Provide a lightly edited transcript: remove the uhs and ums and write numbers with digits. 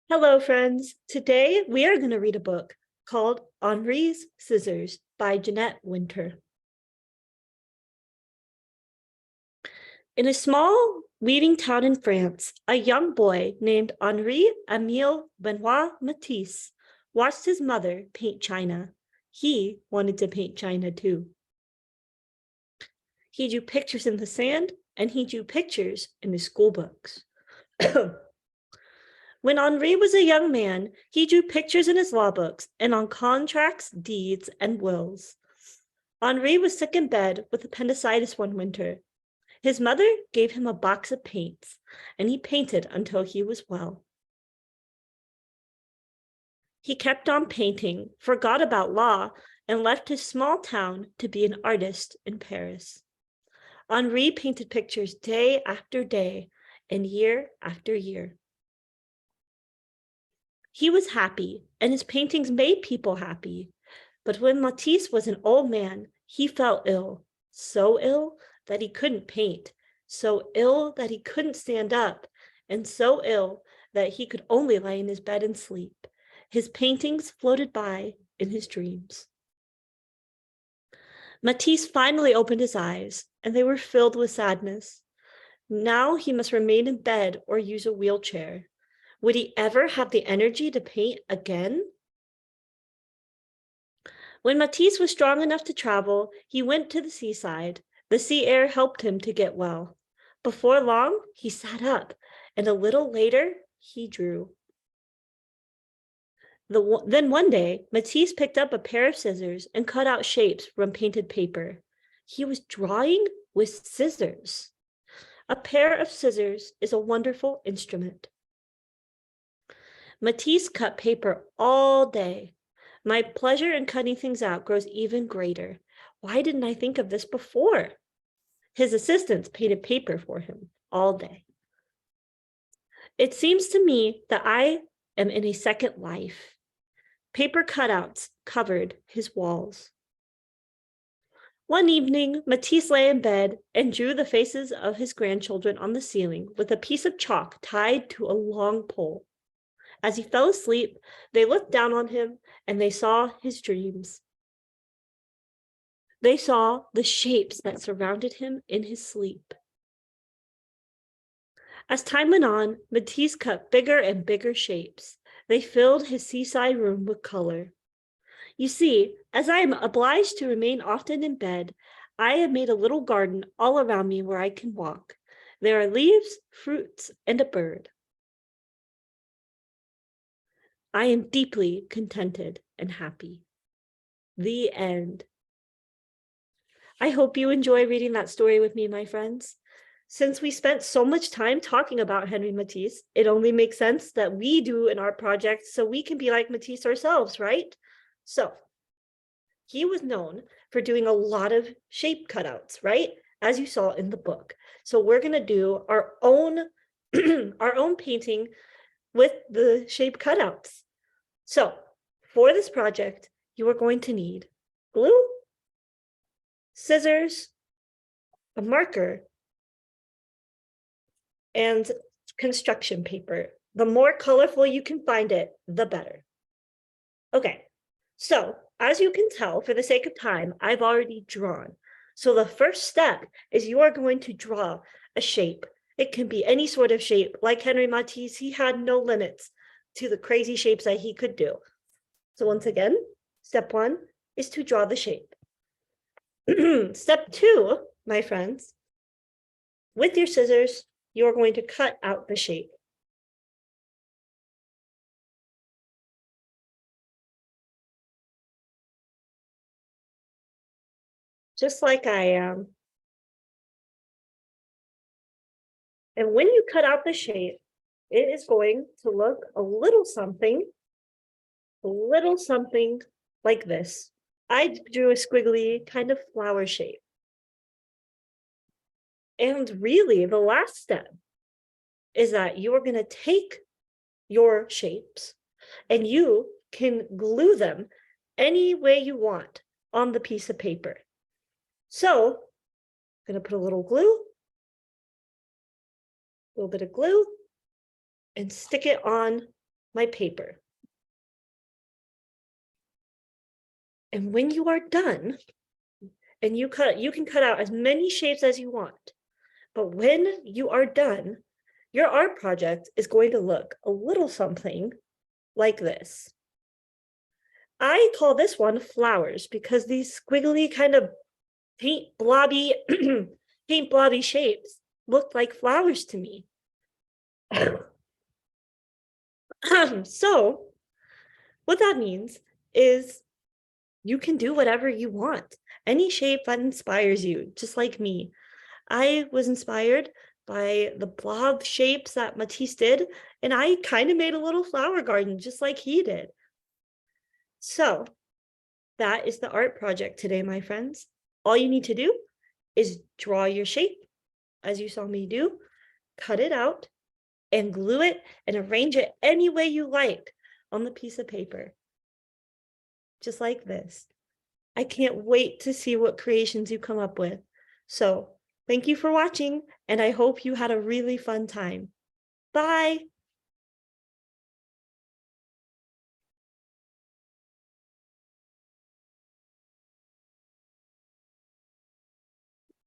Hello, friends. Today we are going to read a book called Henri's Scissors by Jeanette Winter. In a small weaving town in France, a young boy named Henri Emile Benoit Matisse watched his mother paint china. He wanted to paint china too. He drew pictures in the sand and he drew pictures in his school books. When Henri was a young man, he drew pictures in his law books and on contracts, deeds, and wills. Henri was sick in bed with appendicitis one winter. His mother gave him a box of paints, and he painted until he was well. He kept on painting, forgot about law, and left his small town to be an artist in Paris. Henri painted pictures day after day and year after year. He was happy, and his paintings made people happy. But when Matisse was an old man, he fell ill, so ill that he couldn't paint, so ill that he couldn't stand up, and so ill that he could only lie in his bed and sleep. His paintings floated by in his dreams. Matisse finally opened his eyes, and they were filled with sadness. Now he must remain in bed or use a wheelchair. Would he ever have the energy to paint again? When Matisse was strong enough to travel, he went to the seaside. The sea air helped him to get well. Before long, he sat up, and a little later, he drew. Then one day, Matisse picked up a pair of scissors and cut out shapes from painted paper. He was drawing with scissors. A pair of scissors is a wonderful instrument. Matisse cut paper all day. My pleasure in cutting things out grows even greater. Why didn't I think of this before? His assistants painted paper for him all day. It seems to me that I am in a second life. Paper cutouts covered his walls. One evening, Matisse lay in bed and drew the faces of his grandchildren on the ceiling with a piece of chalk tied to a long pole. As he fell asleep, they looked down on him and they saw his dreams. They saw the shapes that surrounded him in his sleep. As time went on, Matisse cut bigger and bigger shapes. They filled his seaside room with color. You see, as I am obliged to remain often in bed, I have made a little garden all around me where I can walk. There are leaves, fruits, and a bird. I am deeply contented and happy. The end. I hope you enjoy reading that story with me, my friends. Since we spent so much time talking about Henri Matisse, it only makes sense that we do an art project so we can be like Matisse ourselves, right? So, he was known for doing a lot of shape cutouts, right? As you saw in the book. So we're going to do our own our own painting with the shape cutouts. So, for this project, you are going to need glue, scissors, a marker, and construction paper. The more colorful you can find it, the better. Okay, so as you can tell, for the sake of time, I've already drawn. So the first step is you are going to draw a shape. It can be any sort of shape. Like Henri Matisse, he had no limits to the crazy shapes that he could do. So once again, step one is to draw the shape. Step two, my friends, with your scissors, you're going to cut out the shape. Just like I am. And when you cut out the shape, it is going to look a little something like this. I drew a squiggly kind of flower shape. And really, the last step is that you are going to take your shapes and you can glue them any way you want on the piece of paper. So I'm going to put a little bit of glue, and stick it on my paper. And when you are done, and you can cut out as many shapes as you want, but when you are done, your art project is going to look a little something like this. I call this one flowers because these squiggly kind of paint blobby shapes look like flowers to me. So what that means is you can do whatever you want, any shape that inspires you, just like me. I was inspired by the blob shapes that Matisse did, and I kind of made a little flower garden just like he did. So that is the art project today, my friends. All you need to do is draw your shape, as you saw me do, cut it out, and glue it and arrange it any way you like on the piece of paper. Just like this. I can't wait to see what creations you come up with. So thank you for watching, and I hope you had a really fun time. Bye.